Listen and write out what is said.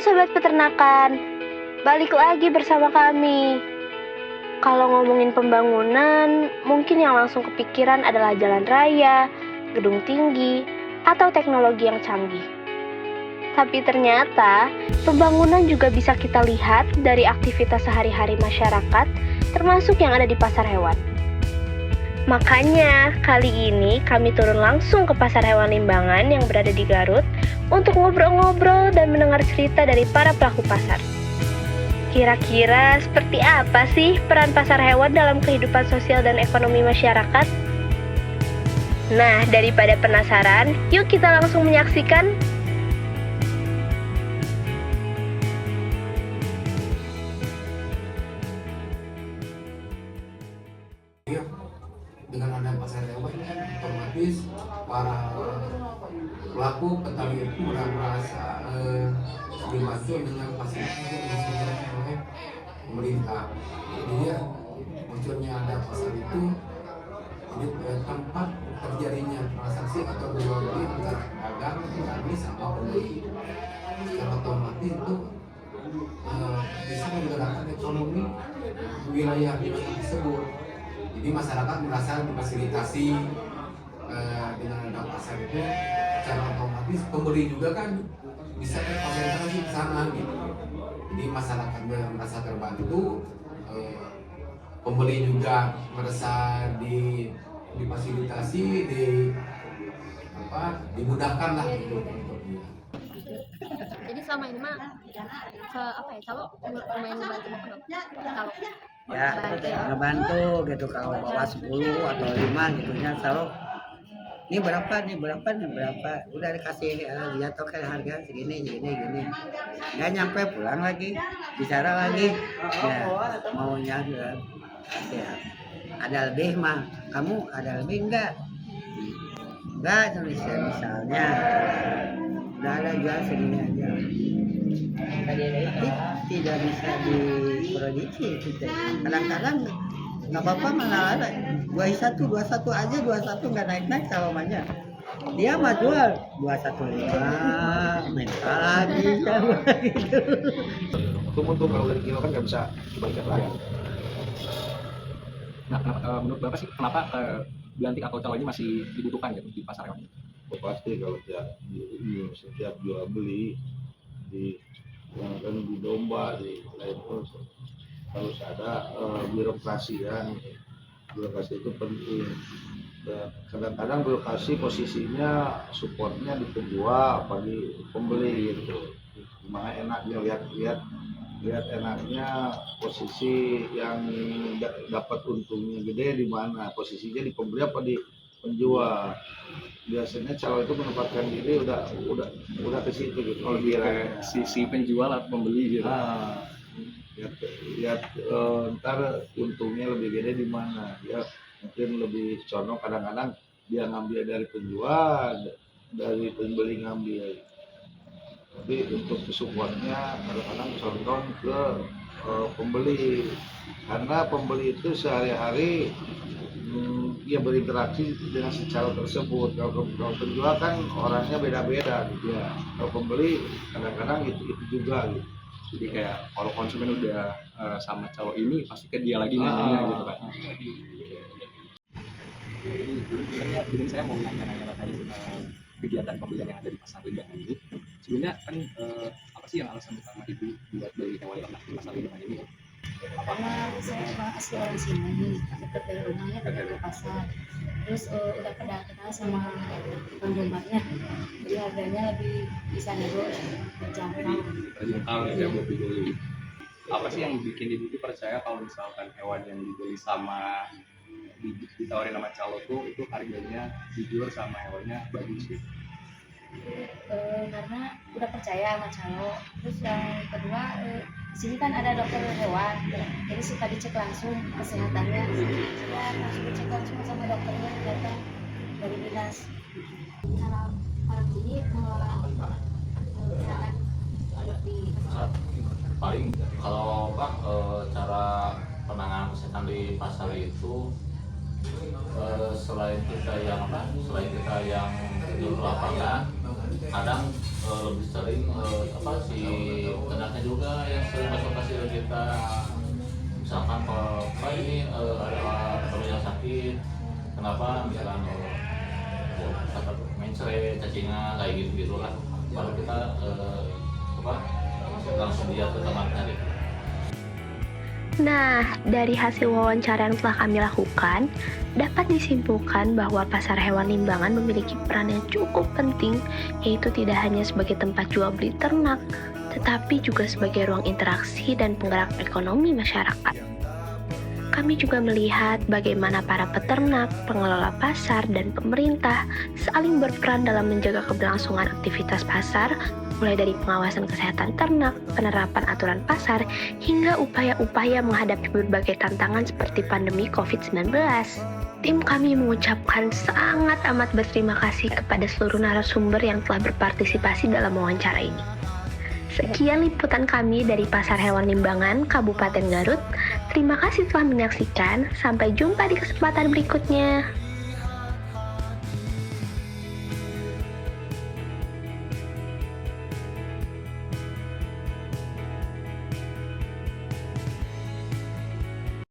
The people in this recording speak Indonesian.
Sobat Peternakan, balik lagi bersama kami. Kalau ngomongin pembangunan, mungkin yang langsung kepikiran adalah jalan raya, gedung tinggi, atau teknologi yang canggih. Tapi ternyata, pembangunan juga bisa kita lihat dari aktivitas sehari-hari masyarakat, termasuk yang ada di pasar hewan. Makanya, kali ini kami turun langsung ke Pasar Hewan Limbangan yang berada di Garut untuk ngobrol-ngobrol dan mendengar cerita dari para pelaku pasar. Kira-kira seperti apa sih peran pasar hewan dalam kehidupan sosial dan ekonomi masyarakat? Nah, daripada penasaran, yuk kita langsung menyaksikan. Dengan ada pasar hewan, otomatis para pelaku petani itu merasa dibantu dengan fasilitas yang disediakan oleh pemerintah. Jadi ya, munculnya ada pasar itu jadi tempat terjadinya transaksi atau jual beli antara pedagang, petani sama pembeli. Secara otomatis itu bisa menggerakkan ekonomi wilayah di tersebut. Jadi masyarakat merasa difasilitasi dengan ada pasar itu, secara otomatis pembeli juga kan bisa terfasilitasi ke sana gitu. Jadi masyarakat merasa terbantu, pembeli juga merasa difasilitasi, dimudahkan lah gitu untuk dia. Jadi selama ini mah kalau lumayan membantu kalau ya ngebantu gitu kalau bawa 10 atau 5 gitunya selalu ini berapa udah dikasih lihat oke harga segini nggak nyampe pulang lagi bicara lagi ya maunya ya ada lebih mah kamu ada lebih enggak misalnya udah ada jual segini aja tapi tidak bisa diprediksi gitu. Kadang-kadang nggak apa-apa malah ada 21 aja 21 nggak naik kalau banyak dia mah jual 215 minta lagi gitu. Untuk kalau dari kilo kan nggak bisa dibayar lagi. Nah, menurut Bapak sih kenapa belantik atau calo ini masih dibutuhkan gitu di pasar hewan? Pasti kalau setiap jual beli di domba di lain terus harus ada birokrasi itu penting. Dan kadang-kadang birokrasi posisinya supportnya di penjual apa di pembeli gitu. Gimana enaknya lihat enaknya posisi yang dapat untungnya gede di mana, posisinya di pembeli apa di penjual. Biasanya calon itu menempatkan diri udah ke situ gitu. Kalau di sisi penjual atau pembeli gitu. Lihat ntar untungnya lebih gede di mana. Dia mungkin lebih condong kadang-kadang dia ngambil dari penjual, dari pembeli ngambil. Tapi untuk supportnya kadang-kadang condong ke pembeli, karena pembeli itu sehari-hari dia berinteraksi dengan si calon tersebut. Kalau penjual kan orangnya beda-beda gitu ya. Kalau pembeli kadang-kadang itu juga gitu. Jadi kayak kalau konsumen udah sama calo ini pasti ke dia lagi nanya gitu kan. Jadi saya mau nanya terkait kegiatan pembelian yang ada di pasar Limbangan ini. Sebenarnya kan apa sih yang alasan utama ibu buat beli hewan ternak di pasar Limbangan ini? karena saya asli orang sini dekat dari rumahnya dekat ke pasar, terus udah pada kenal sama tukang dombanya, jadi harganya lebih bisa Terjangkau ya buat dibeli. Apa sih yang bikin ibu tuh percaya kalau misalkan hewan yang dibeli sama ditawarin sama calo tuh itu harganya jujur sama hewannya bagus sih? Karena udah percaya sama calo. Terus yang kedua, di sini kan ada dokter hewan, jadi suka dicek langsung kesehatannya. Saya langsung dicek langsung sama dokternya datang dari dinas. Cara orang sini mengelola kesehatan di paling kalau Pak cara penanganan kesehatan di pasar itu selain kita yang di lapangan kadang lebih sering si ternaknya juga yang sering masuk ke kita. Misalkan kalau ini ada perlu yang sakit, kenapa misalkan kata mencret, cacingan kayak gitu gitulah, baru kita langsung lihat ke ternaknya gitu. Nah, dari hasil wawancara yang telah kami lakukan, dapat disimpulkan bahwa pasar hewan Limbangan memiliki peran yang cukup penting, yaitu tidak hanya sebagai tempat jual beli ternak, tetapi juga sebagai ruang interaksi dan penggerak ekonomi masyarakat. Kami juga melihat bagaimana para peternak, pengelola pasar, dan pemerintah saling berperan dalam menjaga keberlangsungan aktivitas pasar, mulai dari pengawasan kesehatan ternak, penerapan aturan pasar, hingga upaya-upaya menghadapi berbagai tantangan seperti pandemi COVID-19. Tim kami mengucapkan sangat amat berterima kasih kepada seluruh narasumber yang telah berpartisipasi dalam wawancara ini. Sekian liputan kami dari Pasar Hewan Limbangan, Kabupaten Garut. Terima kasih telah menyaksikan. Sampai jumpa di kesempatan berikutnya.